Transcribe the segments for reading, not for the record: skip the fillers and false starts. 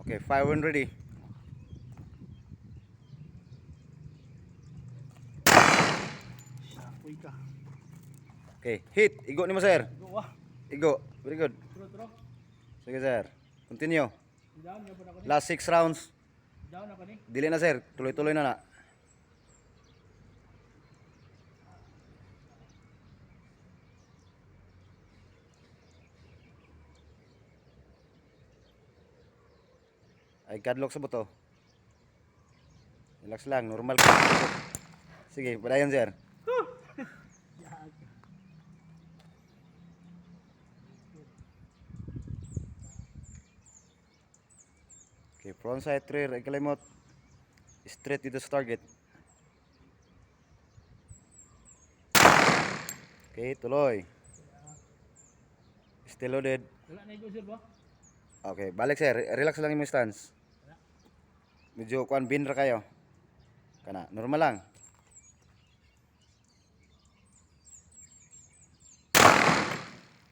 Okay, fire when ready. Shakoy ka. Okay, hit. Igo ni mo, sir. Go wah. Igo. Very good. Turo. Sige, sir. Continue. Down ya pa ako ni. Last 6 rounds. Down ako ni. Dili na, sir. Tuloy-tuloy na na. Ay, kadlock sa buto. Relax lang. Normal. Sige, padayon, sir. Okay, frontside rear, ay kalimot. Straight dito sa target. Okay, tuloy. Still loaded. Wala na igo sir ba? Okay, balik sir. Relax lang yung stance. Medyo kuan binra kayo. Kana, normal lang.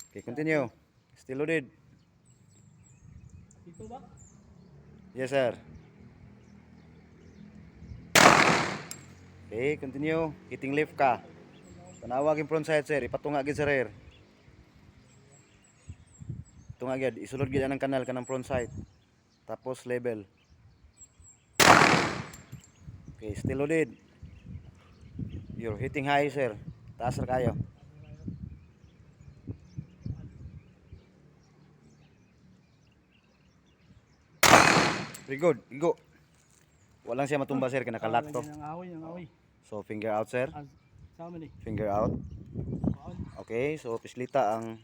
Okay, continue. Still loaded. Dito ba? Yes, sir. Okay, continue. Hitting left ka. Tanawag yung front side, sir. Ipatunga agad sa rear. Tunga agad. Isulod gid ang kanal kanang front side. Tapos level. Okay, still loaded. You're hitting high, sir. Taas ra kayo. Very good. Igo. Walang siya matumba, sir. Kinakalock to. Ang awi. So, finger out, sir. Sama ni. Finger out. Kaon. Okay, so pislita ang